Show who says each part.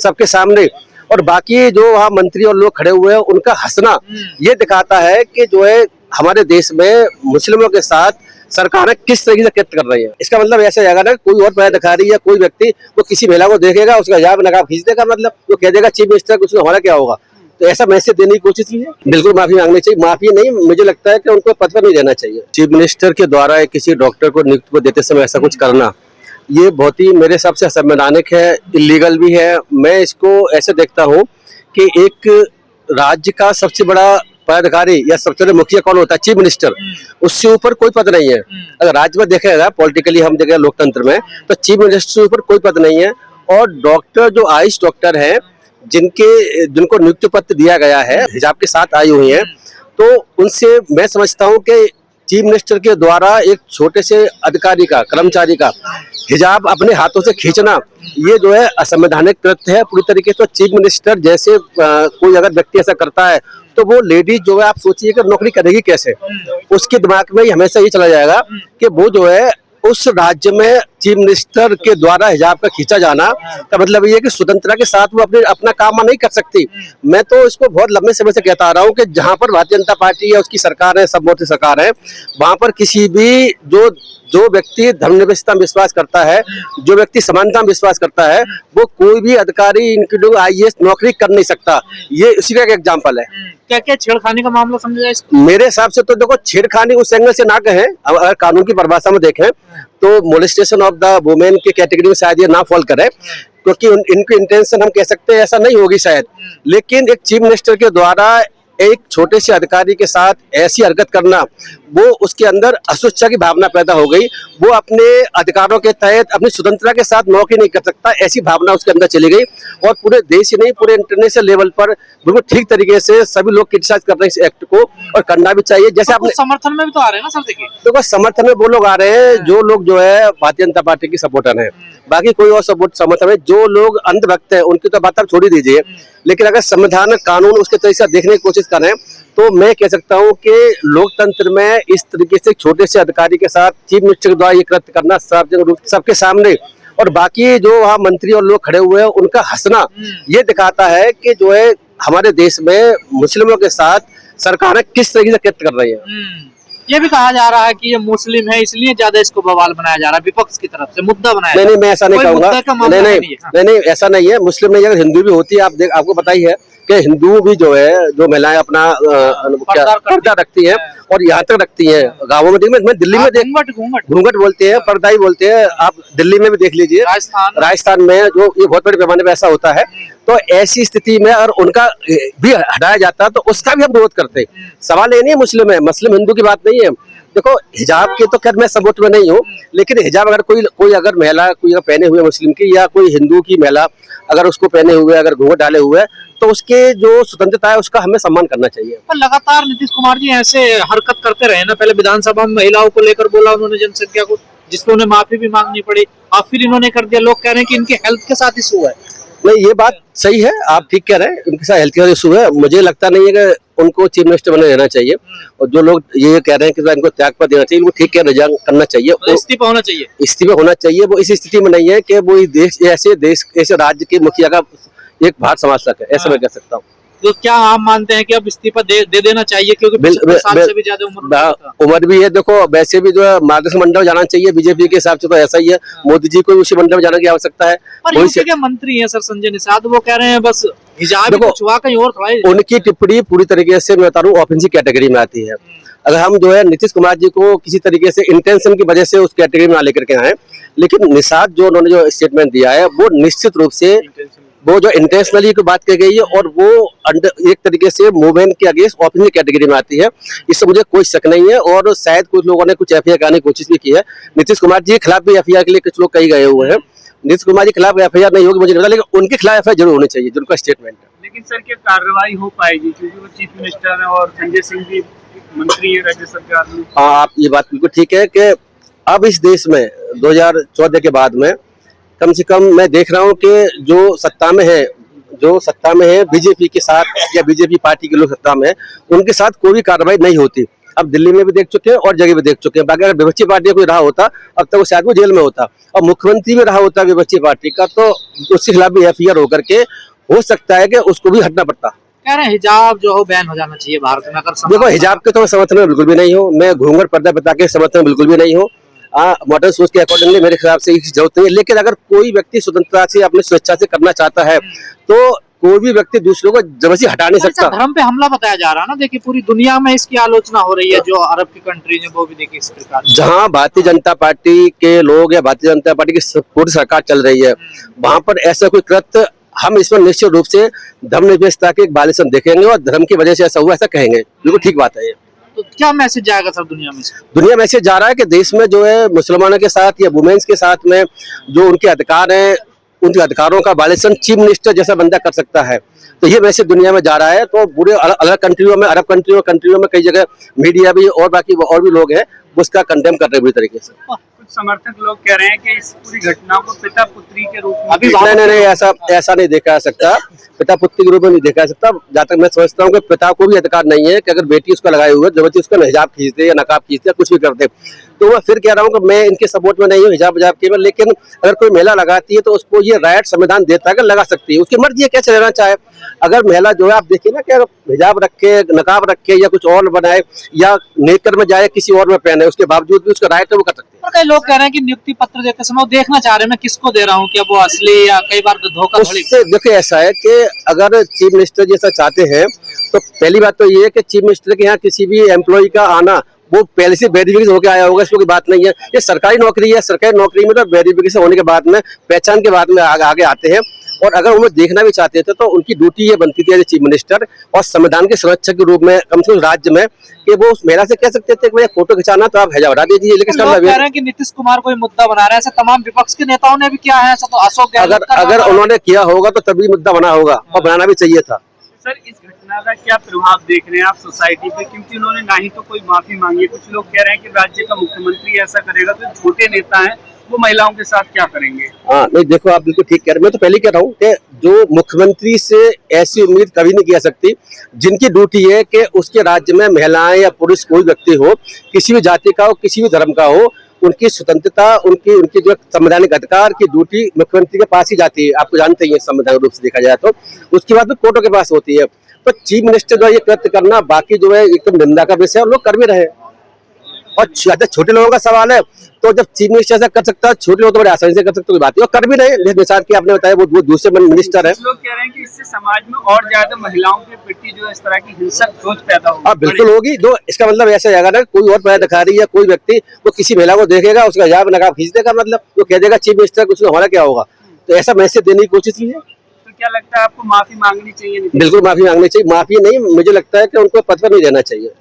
Speaker 1: सबके सामने, और बाकी जो वहाँ मंत्री और लोग खड़े हुए हैं उनका हंसना ये दिखाता है कि जो है हमारे देश में मुस्लिमों के साथ सरकारें किस तरीके से कृत्य कर रही है। इसका मतलब ऐसा जाएगा ना, कोई और पदाधिकारी या कोई व्यक्ति वो किसी महिला को देखेगा, उसका हिजाब नकाब खींच देगा, मतलब वो कह देगा चीफ मिनिस्टर कुछ हमारा क्या होगा। तो ऐसा मैसेज देने की कोशिश की है, बिल्कुल माफी मांगनी चाहिए। माफी नहीं, मुझे लगता है कि उनको पद पर नहीं देना चाहिए। चीफ मिनिस्टर के द्वारा किसी डॉक्टर को नियुक्त देते समय ऐसा कुछ करना, ये बहुत ही मेरे हिसाब से असंवैधानिक है, इलीगल भी है। मैं इसको ऐसे देखता हूँ कि एक राज्य का सबसे बड़ा पदाधिकारी या सबसे बड़ा मुखिया कौन होता है? Chief minister. उससे ऊपर कोई पद नहीं है। अगर राज्य में देखेगा, पॉलिटिकली हम देखेगा लोकतंत्र में, तो चीफ मिनिस्टर से ऊपर कोई पद नहीं है। और डॉक्टर जो आयुष डॉक्टर हैं, जिनको नियुक्ति पत्र दिया गया है, हिजाब के साथ आई हुई हैं, तो उनसे मैं समझता हूँ कि चीफ मिनिस्टर के द्वारा एक छोटे से अधिकारी का, कर्मचारी का हिजाब अपने हाथों से खींचना, ये जो है असंवैधानिक कृत्य है पूरी तरीके से। तो चीफ मिनिस्टर जैसे कोई अगर व्यक्ति ऐसा करता है तो वो लेडीज जो है, आप सोचिए कि नौकरी करेगी कैसे। उसके दिमाग में हमेशा ये चला जाएगा कि वो जो है उस राज्य में चीफ मिनिस्टर के द्वारा हिजाब का खींचा जाना का मतलब ये है कि स्वतंत्रता के साथ वो अपना काम नहीं कर सकती। मैं तो इसको बहुत लंबे समय से कहता आ रहा हूँ कि जहां पर भारतीय जनता पार्टी है, उसकी सरकार है, सब मोर्चे सरकार है, वहां पर किसी भी जो व्यक्ति धर्मनिरपेक्षता में विश्वास करता है, जो व्यक्ति समानता में विश्वास करता है, वो कोई भी अधिकारी इंक्लूडिंग IAS नौकरी कर नहीं सकता। ये इसी का एक एग्जाम्पल है।
Speaker 2: क्या क्या छेड़खानी का मामला समझा जाए इसको?
Speaker 1: मेरे हिसाब से तो देखो, छेड़खानी उस एंगल से ना कहें, अगर कानून की परिभाषा में देखें तो मोलेस्टेशन ऑफ द वुमेन के कैटेगरी में शायद ये ना फॉल करे, क्योंकि इनकी इंटेंशन हम कह सकते हैं ऐसा नहीं होगी शायद। लेकिन एक चीफ मिनिस्टर के द्वारा एक छोटे से अधिकारी के साथ ऐसी हरकत करना, वो उसके अंदर असुरक्षा की भावना पैदा हो गई। वो अपने अधिकारों के तहत अपनी स्वतंत्रता के साथ नौकरी नहीं कर सकता, ऐसी भावना उसके अंदर चली गई। और पूरे देश ही नहीं, पूरे इंटरनेशनल लेवल पर बिल्कुल ठीक तरीके से सभी लोग क्रिटिसाइज कर रहे हैं इस एक्ट को, और करना भी चाहिए। जैसे आपने
Speaker 2: समर्थन में भी तो आ रहे हैं ना सर,
Speaker 1: देखो समर्थन में वो लोग आ रहे हैं जो लोग जो है भारतीय जनता पार्टी की सपोर्टर है, बाकी कोई और समर्थन है। जो लोग अंधभक्त है उनकी तो बात आप छोड़ ही दीजिए। लेकिन अगर संविधान कानून उसके तरीके से देखने की कोशिश करें तो मैं कह सकता हूं कि लोकतंत्र में इस तरीके से छोटे से अधिकारी के साथ चीफ मिनिस्टर के द्वारा ये कृत्य करना सार्वजनिक रूप सबके सामने, और बाकी जो वहाँ मंत्री और लोग खड़े हुए हैं उनका हंसना, ये दिखाता है कि जो है हमारे देश में मुस्लिमों के साथ सरकारें किस तरीके से कृत्य कर रही है।
Speaker 2: ये भी कहा जा रहा है कि ये मुस्लिम है इसलिए ज्यादा इसको बवाल बनाया जा रहा है, विपक्ष की तरफ से मुद्दा बनाया।
Speaker 1: नहीं, मैं ऐसा नहीं कहूंगा। नहीं, ऐसा नहीं है। मुस्लिम नहीं, अगर हिंदू भी होती है, आपको पता ही है कि हिंदू भी जो है, जो महिलाएं अपना पर्दा रखती हैं और यहाँ तक रखती हैं। गाँवों में मैं दिल्ली में घूंघट बोलते हैं, पर्दा ही बोलते हैं। आप दिल्ली में भी देख लीजिए, राजस्थान में जो ये बहुत बड़े पैमाने पर ऐसा होता है। तो ऐसी स्थिति में अगर उनका भी हटाया जाता तो उसका भी हम विरोध करते। सवाल ये नहीं है मुस्लिम है, मुस्लिम हिंदू की बात नहीं है। देखो हिजाब के तो खैर मैं सपोर्ट में नहीं हूँ, लेकिन हिजाब अगर कोई अगर महिला कोई पहने हुए मुस्लिम की या कोई हिंदू की महिला अगर उसको पहने हुए, अगर घूंघट डाले हुए, तो उसके जो स्वतंत्रता है उसका हमें सम्मान करना चाहिए।
Speaker 2: पर लगातार नीतीश कुमार जी ऐसे हरकत करते रहे ना, पहले विधानसभा में महिलाओं को लेकर बोला उन्होंने जनसंख्या को, जिसको उन्हें माफी भी मांगनी पड़ी, और फिर इन्होंने कर दिया। लोग कह रहे हैं कि इनके हेल्थ के साथ इशू है।
Speaker 1: नहीं, ये बात सही है, आप ठीक कह रहे हैं, उनके साथ हेल्थ केयर इशू है। मुझे लगता नहीं है कि उनको चीफ मिनिस्टर बने रहना चाहिए। और जो लोग ये कह रहे हैं कि इनको त्याग पर देना चाहिए, वो ठीक है, रिजाइन करना चाहिए,
Speaker 2: इस्तीफा होना चाहिए।
Speaker 1: इस्तीफा होना चाहिए। वो इस स्थिति में नहीं है कि वो ऐसे राज्य के मुखिया का एक भार संभाल सके, ऐसा मैं कह सकता हूँ।
Speaker 2: तो क्या आप मानते हैं कि अब इस्तीफा दे देना चाहिए, क्योंकि 75 साल से भी ज्यादा
Speaker 1: उम्र भी है। देखो वैसे भी जो है मार्गदर्शन मंडल जाना चाहिए बीजेपी के हिसाब से, तो ऐसा ही है। मोदी जी को उसी मंडल में जाने की आवश्यकता है।
Speaker 2: के मंत्री हैं सर संजय निषाद, वो कह रहे हैं बस हिजाब छुआ कहीं और थोड़ा।
Speaker 1: उनकी टिप्पणी पूरी तरीके से मैं बता रहा हूँ ऑफेंसिव कैटेगरी में आती है। अगर हम जो है नीतीश कुमार जी को किसी तरीके से इंटेंशन की वजह से उस कैटेगरी में ना लेकर के आए, लेकिन निषाद जो उन्होंने जो स्टेटमेंट दिया है वो निश्चित रूप से वो जो इंटेंशनली की बात की गई है, और वो एक तरीके से मूवमेंट के अगेंस्ट ऑफेंसिव कैटेगरी में आती है। इससे मुझे कोई शक नहीं है। और शायद कुछ लोगों ने कुछ FIR कराने की कोशिश भी की है। नीतीश कुमार जी के खिलाफ भी FIR के लिए कुछ लोग कहीं गए हुए हैं। नीतीश कुमार जी के खिलाफ FIR नहीं होगी मुझे नहीं पता, लेकिन उनके खिलाफ FIR जरूर होनी चाहिए जिनका स्टेटमेंट है।
Speaker 3: लेकिन सर क्या कार्रवाई हो पाएगी, क्योंकि वो चीफ मिनिस्टर है और संजय सिंह भी मंत्री है राज्य सरकार में।
Speaker 1: हाँ, आप ये बात बिल्कुल ठीक है कि अब इस देश में 2014 के बाद में कम से कम मैं देख रहा हूँ कि जो सत्ता में है बीजेपी के साथ या बीजेपी पार्टी के लोग सत्ता में है, उनके साथ कोई भी कार्रवाई नहीं होती। अब दिल्ली में भी देख चुके हैं और जगह भी देख चुके हैं। बाकी अगर विपक्षी पार्टी का कोई रहा होता अब तक वो शायद वो जेल में होता, और मुख्यमंत्री भी रहा होता विपक्षी पार्टी का तो उसके खिलाफ भी एफआईआर होकर के हो सकता है कि उसको भी हटना पड़ता।
Speaker 2: कह रहे हैं हिजाब जो हो बैन हो जाना चाहिए भारत में। अगर
Speaker 1: देखो हिजाब के तो मैं समर्थन में बिल्कुल भी नहीं हूँ, मैं घूंघट पर्दा प्रथा के समर्थन में बिल्कुल भी नहीं हूँ। मॉडर्न सोच के अकॉर्डिंगली मेरे हिसाब से इसकी जरूरत नहीं है, लेकिन अगर कोई व्यक्ति स्वतंत्रता से अपनी स्वेच्छा से करना चाहता है तो कोई भी व्यक्ति दूसरों को जबरदस्ती हटा नहीं सकता।
Speaker 2: धर्म पे हमला बताया जा रहा है ना, देखिए पूरी दुनिया में इसकी आलोचना हो रही है, जो अरब की कंट्री है वो भी देखिए इस प्रकार।
Speaker 1: जहाँ भारतीय जनता पार्टी के लोग या भारतीय जनता पार्टी की पूरी सरकार चल रही है वहां पर ऐसा कोई कृत्य हम इसमें निश्चित रूप से धर्मनिरपेक्षता के एक वायलेशन देखेंगे और धर्म की वजह से ऐसा हुआ ऐसा कहेंगे। बिल्कुल ठीक बात है ये।
Speaker 2: तो क्या मैसेज जाएगा सर दुनिया में?
Speaker 1: दुनिया में मैसेज जा रहा है कि देश में जो है मुसलमानों के साथ या वुमेन्स के साथ में जो उनके अधिकार हैं उनके अधिकारों का वायलेशन चीफ मिनिस्टर जैसा बंदा कर सकता है। तो ये मैसेज दुनिया में जा रहा है। तो पूरे अलग कंट्रियों में, अरब कंट्रियों में कई जगह मीडिया भी और बाकी और भी लोग हैं उसका कंडेम कर रहे हैं बुरी तरीके से।
Speaker 3: कुछ समर्थक लोग कह रहे हैं कि इस पूरी घटना को पिता पुत्री के रूप में
Speaker 2: अभी
Speaker 1: नहीं ऐसा नहीं देखा जा सकता, पिता पुत्री के रूप में नहीं देखा जा सकता। जहाँ तक मैं समझता हूँ कि पिता को भी अधिकार नहीं है कि अगर बेटी उसका लगाए हुए जबरदस्ती उसका हिजाब खींचते या नकाब खींचते या कुछ भी करते। तो मैं फिर कह रहा हूँ कि मैं इनके सपोर्ट में नहीं हूँ हिजाब के, लेकिन अगर कोई महिला लगाती है तो उसको ये राइट संविधान देता है कि लगा सकती है, उसकी मर्जी है कैसे रहना चाहे। अगर महिला जो है आप देखिए ना कि हिजाब रखे नकाब रखे या कुछ और बनाए या नेकर में जाए किसी और में पहने उसके बावजूद भी उसका राइट है वो कर सकते हैं।
Speaker 2: और कई लोग कह रहे हैं कि नियुक्ति पत्र देते समय वो देखना चाह रहे हैं मैं किसको दे रहा हूँ, क्या वो असली या कई बार धोखा।
Speaker 1: उससे देखिए ऐसा है कि अगर चीफ मिनिस्टर जैसा चाहते हैं तो पहली बात तो ये है कि चीफ मिनिस्टर के यहाँ किसी भी एम्प्लॉय का आना वो पहले से वेरिफिकेशन होकर आया होगा, इसमें कोई बात नहीं है। ये सरकारी नौकरी है, सरकारी नौकरी में तो वेरिफिकेशन होने के बाद में पहचान के बाद में आगे आते हैं। और अगर उन्हें देखना भी चाहते थे तो उनकी ड्यूटी ये बनती थी एज चीफ मिनिस्टर और संविधान के संरक्षक के रूप में कम से कम राज्य में कि वो उस महिला से कह सकते थे कि फोटो खिंचाना तो आप हिजाब हटा दीजिए। लेकिन
Speaker 2: कह रहे हैं कि नीतीश कुमार को मुद्दा बना रहे हैं, ऐसा तमाम विपक्ष के नेताओं ने भी किया है। ऐसा तो अशोक
Speaker 1: अगर उन्होंने किया होगा तो तभी मुद्दा बना होगा और बनाना भी चाहिए था।
Speaker 3: सर इस घटना का क्या प्रभाव देख रहे हैं आप सोसाइटी पे, क्योंकि उन्होंने ना ही तो कोई माफी मांगी है। कुछ लोग कह रहे हैं कि राज्य का मुख्यमंत्री ऐसा करेगा तो छोटे नेता हैं वो महिलाओं के साथ क्या करेंगे।
Speaker 1: हाँ नहीं देखो आप बिल्कुल ठीक कह रहे हैं। मैं तो पहले कह रहा हूँ कि जो मुख्यमंत्री से ऐसी उम्मीद कभी नहीं की जा सकती जिनकी ड्यूटी है कि उसके राज्य में महिलाएं या पुरुष कोई व्यक्ति हो, किसी भी जाति का हो, किसी भी धर्म का हो, उनकी स्वतंत्रता उनकी जो संवैधानिक अधिकार की ड्यूटी मुख्यमंत्री के पास ही जाती है। आपको जानते ही संवैधानिक रूप से देखा जाए तो उसके बाद में कोर्टों के पास होती है। तो चीफ मिनिस्टर जो ये कृत्य करना बाकी जो है एकदम निंदा का विषय है और लोग कर भी रहे। और छोटे लोगों का सवाल है तो जब चीफ मिनिस्टर ऐसा कर सकता है छोटे लोग तो बड़े आसानी से कर सकते, कोई बात नहीं, और कर भी रहे। जैसा कि आपने बताया वो दूसरे मिनिस्टर है।
Speaker 3: लोग कह रहे हैं कि इससे समाज में और ज्यादा महिलाओं के प्रति जो इस तरह की हिंसक सोच पैदा होगी।
Speaker 1: हाँ बिल्कुल होगी। दो इसका मतलब ऐसा जाएगा ना कोई और पैदा दिखा रही है कोई व्यक्ति वो किसी महिला को देखेगा उसका हिजाब नकाब खींच देगा, मतलब वो कह देगा चीफ मिनिस्टर को उसमें हमारा क्या होगा। तो ऐसा मैसेज देने की कोशिश की है।
Speaker 3: तो क्या लगता है आपको माफी मांगनी चाहिए?
Speaker 1: बिल्कुल माफी मांगनी चाहिए। माफी नहीं, मुझे लगता है कि उनको पद पर नहीं रहना चाहिए।